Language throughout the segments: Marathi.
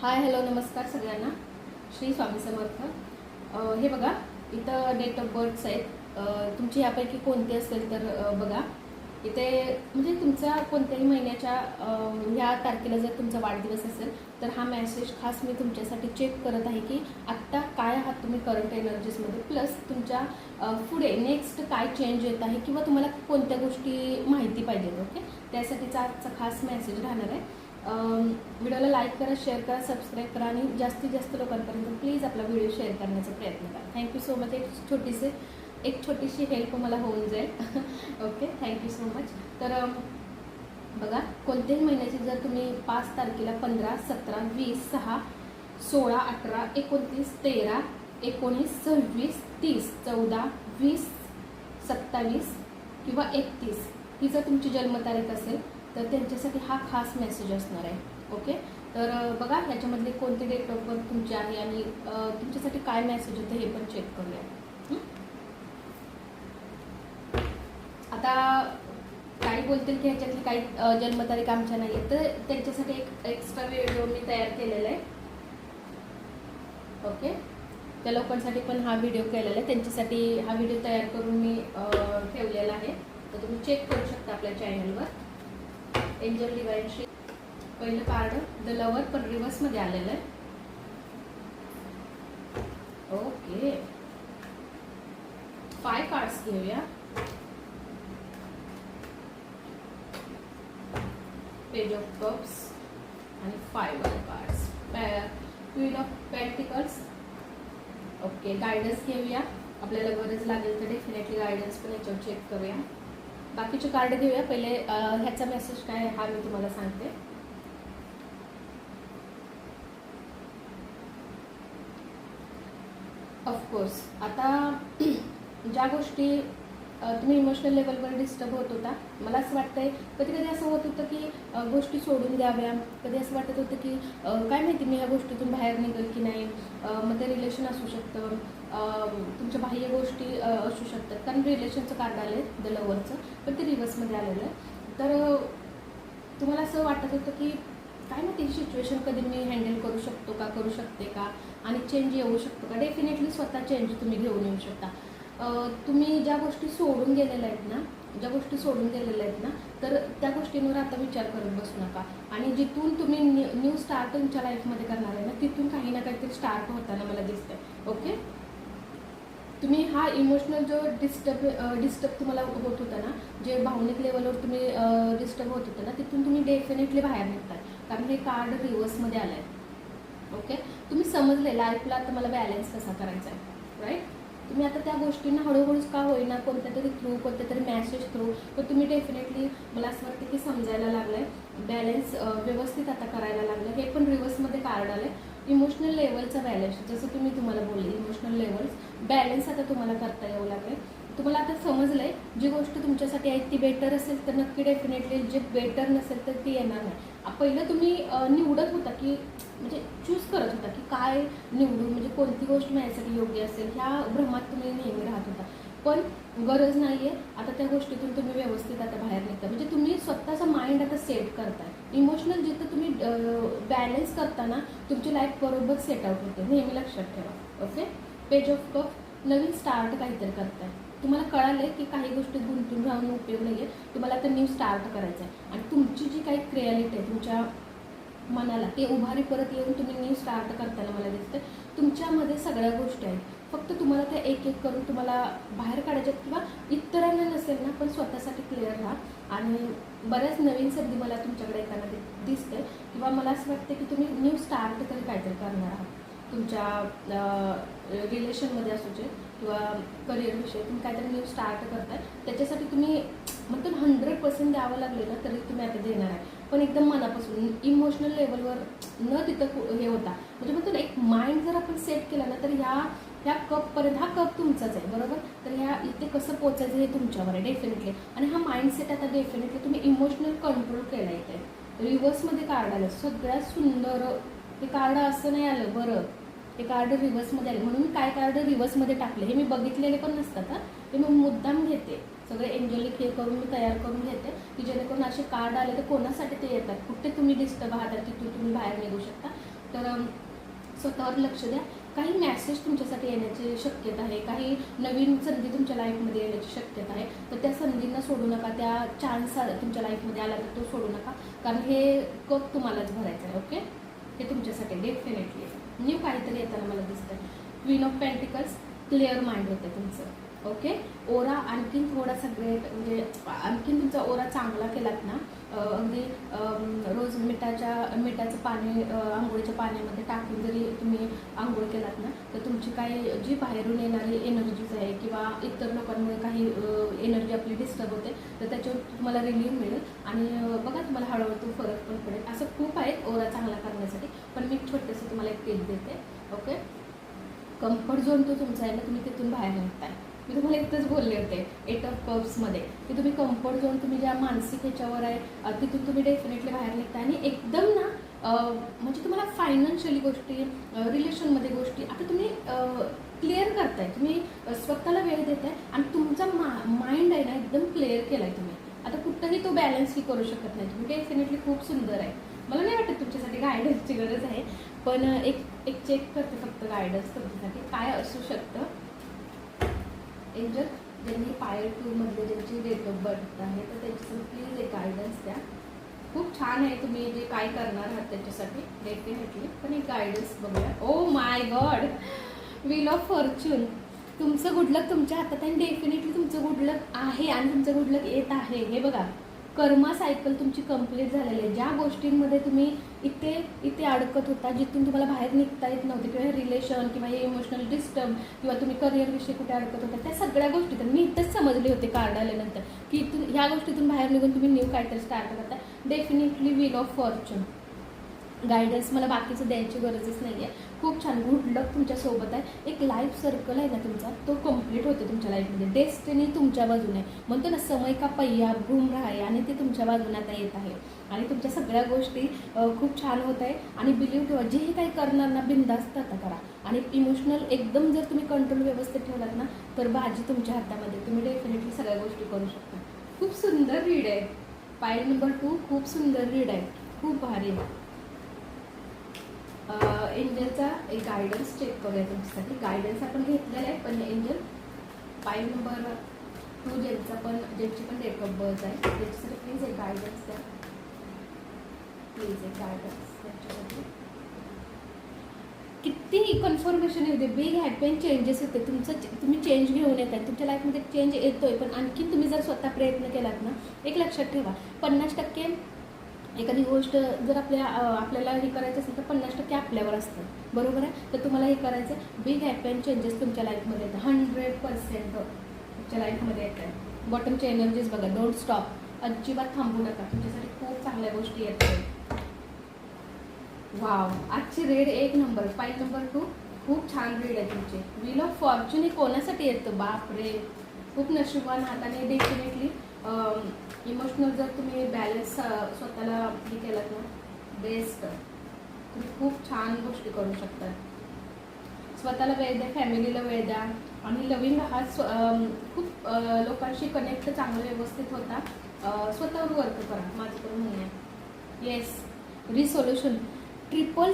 हाय हॅलो नमस्कार सगळ्यांना. श्री स्वामी समर्थ. हे बघा, इथं डेट ऑफ बर्थ्स आहेत. तुमची यापैकी कोणती असेल तर बघा इथे, म्हणजे तुमचा कोणत्याही महिन्याच्या ह्या तारखेला जर तुमचा वाढदिवस असेल तर हा मेसेज खास मी तुमच्यासाठी चेक करत आहे की आत्ता काय आहात तुम्ही करंट एनर्जीजमध्ये, प्लस तुमच्या पुढे नेक्स्ट काय चेंज येत आहे किंवा तुम्हाला कोणत्या गोष्टी माहिती पाहिजेत. ओके, त्यासाठीचा आजचा खास मेसेज राहणार आहे. व्हिडिओला लाईक करा, शेअर करा, सबस्क्राईब करा आणि जास्तीत जास्त लोकांपर्यंत प्लीज आपला व्हिडिओ शेअर करण्याचा प्रयत्न करा. Thank you so much. एक छोटीशी हेल्प मला होऊन जाईल. Okay, thank you so much. तर बघा, कोणत्याही महिन्याची जर तुम्ही 5 तारखेला 15, 17, 20, 6, 16, 18, 29, 13, 19, 26, 30, 14, 20, 27 किंवा 31 ही जर तुमची जन्मतारीख असेल तर त्यांच्यासाठी हा खास मेसेज असणार आहे. ओके, तर बघा ह्याच्यामधले कोणते डेट ऑफ बर्थ तुमचे आहे आणि तुमच्यासाठी काय मेसेज होतं हे पण चेक करूया. आता काही बोलतील की ह्याच्यातली काही जन्मतारीख आमच्या नाही आहे, तर त्यांच्यासाठी एक एक्स्ट्रा व्हिडिओ मी तयार केलेला आहे. ओके, त्या लोकांसाठी पण हा व्हिडिओ केलेला आहे, त्यांच्यासाठी हा व्हिडिओ तयार करून मी ठेवलेला आहे. तर तुम्ही चेक करू शकता आपल्या चॅनलवर. एंजल डिवाइन श्री, पहिलं कार्ड द लवर पण रिव्हर्समध्ये आलेलं आहे. ओके, 5 कार्ड्स घेऊया. पेज ऑफ कप्स आणि 5 cards. Queen of pentacles. Okay, guidance घेऊया. आपल्याला गरज लागेल तर डेफिनेटली गायडन्स पण याच्यावर चेक करूया. बाकीचे कार्ड घेऊया. पहिले ह्याचा मेसेज काय आहे हा मी तुम्हाला सांगते. ऑफकोर्स आता ज्या गोष्टी तुम्ही इमोशनल लेवलवर डिस्टर्ब होत होता, मला असं वाटतंय कधी कधी असं होत होतं की गोष्टी सोडून द्याव्या. कधी असं वाटत होतं की काय माहिती मी ह्या गोष्टीतून बाहेर निघेल की नाही. मग ते रिलेशन असू शकतं, तुमच्या बाह्य गोष्टी असू शकतात, कारण रिलेशनचं कार्ड आलं आहे द लवरचं, पण ते रिव्हर्समध्ये आलेलं आहे. तर तुम्हाला असं वाटत होतं की काय माहिती ही सिच्युएशन कधी मी हँडल करू शकतो का, करू शकते का, आणि चेंज येऊ शकतो का. डेफिनेटली स्वतः चेंज तुम्ही घेऊन येऊ शकता. तुम्ही ज्या गोष्टी सोडून गेलेल्या आहेत ना, तर त्या गोष्टींवर आता विचार करत बसू नका. आणि जिथून तुम्ही न्यू स्टार्ट तुमच्या लाईफमध्ये करणार आहे ना, तिथून काही ना काहीतरी स्टार्ट होताना मला दिसतंय. ओके, तुम्ही हा इमोशनल जो डिस्टर्ब तुम्हाला होत होता ना, जे भावनिक लेवलवर तुम्ही डिस्टर्ब होत होतं ना, तिथून तुम्ही डेफिनेटली बाहेर निघताय, कारण हे कार्ड रिव्हर्समध्ये आलं आहे. ओके, तुम्ही समजले लाईफला आता मला बॅलन्स कसा करायचा आहे, राईट. तुम्ही आता त्या गोष्टींना हळूहळूच का होईना, कोणत्या तरी मॅसेज थ्रू, पण तुम्ही डेफिनेटली मला असं वाटतं की समजायला लागलं आहे. बॅलन्स व्यवस्थित आता करायला लागलं. हे पण रिव्हर्समध्ये कार्ड आलं आहे. इमोशनल लेवलचा बॅलन्स, जसं तुम्हाला बोलले इमोशनल लेवल्स बॅलन्स आता तुम्हाला करता येऊ लागले. तुम्हाला आता समजलं आहे जी गोष्ट तुमच्यासाठी आहे ती बेटर असेल तर नक्की डेफिनेटली, जे बेटर नसेल तर ती येणार नाही. पहिलं तुम्ही निवडत होता की म्हणजे चूज करत होता की काय निवडून, म्हणजे कोणती गोष्ट माझ्यासाठी योग्य असेल, ह्या भ्रमात तुम्ही नेहमी राहत होता. पण गरज नाही आहे, आता त्या गोष्टीतून तुम्ही व्यवस्थित आता बाहेर निघता. म्हणजे तुम्ही स्वतःचा माइंड आता सेट करताय. इमोशनल जिथं तुम्ही बॅलन्स करताना तुमची लाईफ बरोबर सेट आउट होते, नेहमी लक्षात ठेवा. Okay, page of cup, Naveen start काहीतरी करताय. तुम्हाला कळालं की काही गोष्टी गुंतून राहून उपयोग नाही आहे, तुम्हाला आता न्यू स्टार्ट करायचं आहे. आणि तुमची जी काही क्रिएलिटी आहे तुमच्या मनाला, ते उभारी परत येऊन तुम्ही न्यू स्टार्ट करताना मला दिसतं. तुमच्यामध्ये सगळ्या गोष्टी आहेत, फक्त तुम्हाला त्या एक एक करून तुम्हाला बाहेर काढायच्या, किंवा इतरांना नसेल ना पण स्वतःसाठी क्लिअर राहा. आणि बऱ्याच नवीन संधी मला तुमच्याकडे येताना दिसते, किंवा मला असं वाटतं की तुम्ही न्यू स्टार्ट तरी काहीतरी करणार आहात तुमच्या रिलेशनमध्ये असू दे किंवा करिअरविषयी तुम्ही काहीतरी न्यू स्टार्ट करताय. त्याच्यासाठी तुम्ही म्हणतो 100% द्यावं लागले ना तरी तुम्ही आता देणार आहे, पण एकदम मनापासून, इमोशनल लेवलवर न तिथं हे होता. म्हणजे म्हणतो ना, एक माइंड जर आपण सेट केला ना तर ह्या कपपर्यंत, हा कप तुमचाच आहे बरोबर, तर ह्या इथे कसं पोचायचं हे तुमच्यावर आहे डेफिनेटली. आणि हा माइंडसेट आता डेफिनेटली तुम्ही इमोशनल कंट्रोल केला इथे. रिव्हर्समध्ये कार्ड आलं सगळ्यात सुंदर. हे कार्ड असं नाही आलं बरं, हे कार्ड रिव्हर्समध्ये आले म्हणून काय कार्ड रिव्हर्समध्ये टाकले हे मी बघितलेले पण नसतात. ते मी मुद्दाम घेते, सगळे एंजलिक हे करून मी तयार करून घेते की जेणेकरून असे कार्ड आले तर कोणासाठी ते येतात, कुठे तुम्ही डिस्टर्ब आहात तिथून तुम्ही बाहेर निघू शकता. तर स्वतःवर लक्ष द्या. काही मॅसेज तुमच्यासाठी येण्याची शक्यता आहे, काही नवीन संधी तुमच्या लाईफमध्ये येण्याची शक्यता आहे. तर त्या संधींना सोडू नका, त्या चान्स तुमच्या लाईफमध्ये आला तर तो सोडू नका, कारण हे कप तुम्हालाच भरायचं आहे. ओके, हे तुमच्यासाठी डेफिनेटली न्यू काहीतरी येताना मला दिसतंय. Queen of pentacles, clear mind होतं तुमचं. ओके, ओरा आणखीन थोडासा ग्रेट, म्हणजे आणखीन तुमचा ओरा चांगला केलात ना, अगदी रोज मिठाचं पाणी आंघोळीच्या पाण्यामध्ये टाकून जरी तुम्ही आंघोळ केलात ना, तर तुमची काही जी बाहेरून येणारी एनर्जीज आहे किंवा इतर लोकांमुळे काही एनर्जी आपली डिस्टर्ब होते, तर त्याच्यावर तुम्हाला रिलीफ मिळेल आणि बघा तुम्हाला हळूहळू तो फरक पण पडेल. असं खूप आहे ओरा चांगला करण्यासाठी, पण मी छोटंसं तुम्हाला एक टिप देते. ओके, कम्फर्ट झोन तो तुमचा आहे ना, तुम्ही तिथून बाहेर निघताय. मी तुम्हाला एकच बोलले होते 8 ऑफ कप्समध्ये की तुम्ही कम्फर्ट झोन, तुम्ही ज्या मानसिक ह्याच्यावर आहे तिथून तुम्ही डेफिनेटली बाहेर निघताय. आणि एकदम ना म्हणजे तुम्हाला फायनान्शियली गोष्टी, रिलेशनमध्ये गोष्टी आता तुम्ही क्लिअर करताय, तुम्ही स्वतःला वेळ देताय आणि तुमचा माइंड आहे ना एकदम क्लिअर केला आहे तुम्ही. आता कुठंही तो बॅलन्सही करू शकत नाही तुम्ही. डेफिनेटली खूप सुंदर आहे. मला नाही वाटत तुमच्यासाठी गायडन्सची गरज आहे, पण एक चेक करते फक्त गायडन्स तुमच्यासाठी काय असू शकतं. एंजल, ज्यांनी पायर 2 मधले ज्यांची डेट ऑफ बर्थ आहे तर त्यांच्यासाठी प्लीज एक गायडन्स द्या. खूप छान आहे तुम्ही जे काय करणार आहात त्याच्यासाठी डेफिनेटली, पण एक गायडन्स बघूया. Oh my God, wheel of Fortune. तुमचं गुडलक तुमच्या हातात आहे, डेफिनेटली तुमचं गुडलक आहे आणि तुमचं गुडलक येत आहे. हे बघा, कर्मा सायकल तुमची कंप्लीट झालेली आहे. ज्या गोष्टींमध्ये तुम्ही इथे अडकत होता, जिथून तुम्हाला बाहेर निघता येत नव्हते, किंवा हे रिलेशन किंवा हे इमोशनल डिस्टर्ब किंवा तुम्ही करिअरविषयी कुठे अडकत होता, त्या सगळ्या गोष्टी तर मी इथंच समजले होते कार्ड आल्यानंतर की ह्या गोष्टीतून बाहेर निघून तुम्ही न्यू काहीतरी स्टार्ट करता. Definitely wheel of Fortune guidance मला बाकीचं द्यायची गरजच नाही आहे. खूप छान, गुड लक तुमच्यासोबत आहे. एक लाईफ सर्कल आहे ना तुमचा, तो कम्प्लीट होतो तुमच्या लाईफमध्ये. डेस्टिनी तुमच्या बाजूने म्हणतो ना, समय का पहिया घूम रहा है, आणि ते तुमच्या बाजूने आता येत आहे आणि तुमच्या सगळ्या गोष्टी खूप छान होत आहे. आणि बिलीव्ह ठेवा, जेही काही करणार ना बिंदास्त आता करा. आणि इमोशनल एकदम जर तुम्ही कंट्रोल व्यवस्थित ठेवलात ना, तर बाजी तुमच्या हातामध्ये, तुम्ही डेफिनेटली सगळ्या गोष्टी करू शकता. खूप सुंदर रीड आहे. पाईल नंबर 2 खूप सुंदर रीड आहे, खूप भारी आहे. एंजलचा एक गायडन्स चेक करूया तुमच्यासाठी. गायडन्स आपण घेतलेला आहे, पण एंजल पाईल नंबर 2 ज्यांची पण डेट ऑफ बर्थ आहे त्याच्यासाठी प्लीज एक गायडन्स द्या. प्लीज एक गायडन्स त्याच्यासाठी. कितीही कन्फर्मेशन येते, बिग हॅपी चेंजेस येते, तुम्ही चेंज घेऊन येत आहे, तुमच्या लाईफमध्ये चेंज येतोय. पण आणखी तुम्ही जर स्वतः प्रयत्न केलात ना, एक लक्षात ठेवा, 50% एखादी गोष्ट जर आपल्याला हे करायचं असेल तर 50% आपल्यावर असतं, बरोबर आहे. तर तुम्हाला हे करायचं आहे. बिग हॅपी अँड चेंजेस तुमच्या लाईफमध्ये येतं, 100% तुमच्या लाईफमध्ये येत आहे. बॉटमच्या एनर्जीज बघा, डोंट स्टॉप, अजिबात थांबू नका, तुमच्यासाठी खूप चांगल्या गोष्टी येत आहेत. वाव, आजची रेड 1 नंबर. पाईल नंबर 2 खूप छान रेड आहे तुमची. व्हील ऑफ फॉर्च्यून हे कोणासाठी येतं, बापरे, खूप नशिबान आहात. आणि डेफिनेटली इमोशनल जर तुम्ही बॅलन्स स्वतःला हे केलात ना, बेस्ट, तुम्ही खूप छान गोष्टी करू शकता. स्वतःला वेळ द्या, फॅमिलीला वेळ द्या आणि लविंग आहात. खूप लोकांशी कनेक्ट चांगलं व्यवस्थित होता. स्वतःवर वर्क करा, माझं पण म्हणणं आहे. येस, रिसोल्युशन ट्रिपल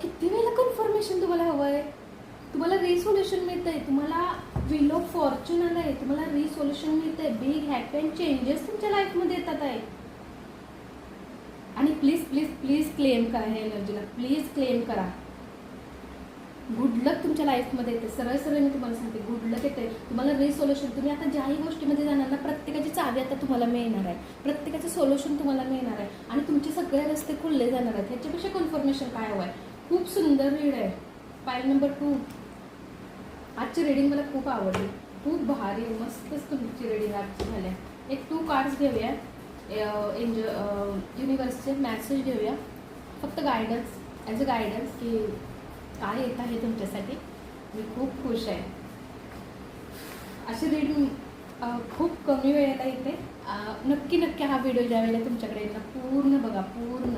किती वेळेला कन्फर्मेशन तुम्हाला हवं आहे. तुम्हाला रिसोल्युशन मिळतंय, तुम्हाला व्हील ऑफ फॉर्च्यून आलं आहे, तुम्हाला रिसोल्युशन मिळतंय. बिग हॅपी अँड चेंजेस तुमच्या लाईफमध्ये येतात आहे. आणि प्लीज प्लीज प्लीज क्लेम करा ह्या एनर्जीला, प्लीज क्लेम करा. गुड लक तुमच्या लाईफमध्ये येते. सरळ सरळ मी तुम्हाला सांगते, गुड लक येते तुम्हाला. रिसोल्युशन, तुम्ही आता ज्याही गोष्टीमध्ये जाणार ना, प्रत्येकाची चावी आता तुम्हाला मिळणार आहे, प्रत्येकाचं सोल्युशन तुम्हाला मिळणार आहे आणि तुमचे सगळे रस्ते खुलले जाणार आहेत. ह्याच्यापेक्षा कन्फर्मेशन काय हवं आहे. खूप सुंदर रीड आहे. पाईल नंबर 2. आजची रीडिंग मला खूप आवडली, खूप भारी, मस्तच तुमची रीडिंग आजची झाल्या. एक 2 कार्ड्स घेऊया, युनिवर्सचे मॅसेज घेऊया, फक्त गायडन्स, ॲज अ गायडन्स की काय येत आहे तुमच्यासाठी. मी खूप खुश आहे. अशी रीडिंग खूप कमी वेळेला येते. नक्की हा व्हिडिओ ज्या वेळेला तुमच्याकडे येईल ना, पूर्ण बघा, पूर्ण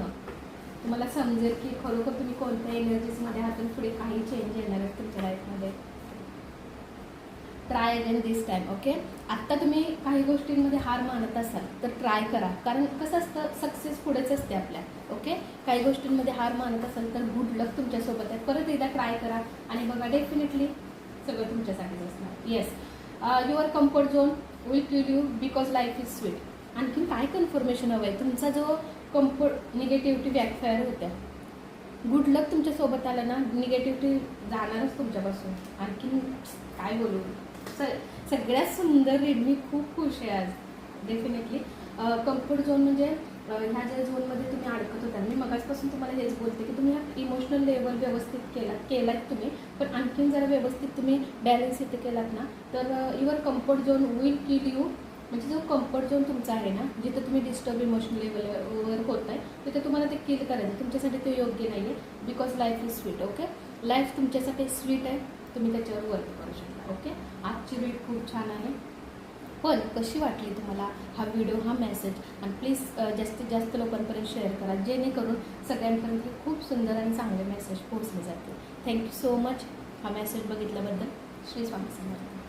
तुम्हाला समजेल की खरोखर तुम्ही कोणत्या एनर्जीजमध्ये हातून पुढे काही चेंज येणार आहेत तुमच्या लाईफमध्ये. ट्राय अगेन दिस टाईम. ओके, आत्ता तुम्ही काही गोष्टींमध्ये हार मानत असाल तर ट्राय करा, कारण कसं असतं, सक्सेस पुढेच असते आपल्या. ओके, काही गोष्टींमध्ये हार मानत असाल तर गुड लक तुमच्या ट्राय करा आणि बघा, डेफिनेटली सगळं तुमच्यासाठीच असणार. Yes, your comfort zone will kill you because life is sweet. आणखीन काय कन्फर्मेशन हवं आहे? तुमचा जो कम्फर्ट निगेटिव्हिटी बॅकफायर होत्या, गुड लक तुमच्यासोबत आलं ना, निगेटिव्हिटी जाणारच तुमच्यापासून. आणखीन काय बोलू, सगळ्यात सुंदर रीड. मी खूप खुश आहे आज. डेफिनेटली कम्फर्ट झोन म्हणजे ह्या ज्या झोनमध्ये तुम्ही अडकत होता, मी मगाचपासून तुम्हाला हेच बोलते की तुम्ही हा इमोशनल लेवल व्यवस्थित केलात तुम्ही, पण आणखीन जरा व्यवस्थित तुम्ही बॅलन्स इथे केलात ना, तर your comfort zone will kill you. म्हणजे जो कम्फर्ट झोन तुमचा आहे ना, जिथं तुम्ही डिस्टर्ब इमोशनल लेवलवर होत आहे, तिथे तुम्हाला ते किल करायचं. तुमच्यासाठी ते योग्य नाही आहे, because life is sweet. Okay, life तुमच्यासाठी स्वीट आहे, तुम्ही त्याच्यावर वर्क करू शकता. ओके, आजची रीड खूप छान आहे. पण कशी वाटली तुम्हाला हा व्हिडिओ, हा मेसेज? आणि प्लीज जास्तीत जास्त लोकांपर्यंत शेअर करा, जेणेकरून सगळ्यांपर्यंत खूप सुंदर आणि चांगले मेसेज पोहोचले जातील. थँक्यू सो मच हा मेसेज बघितल्याबद्दल. श्री स्वामी समर्थ.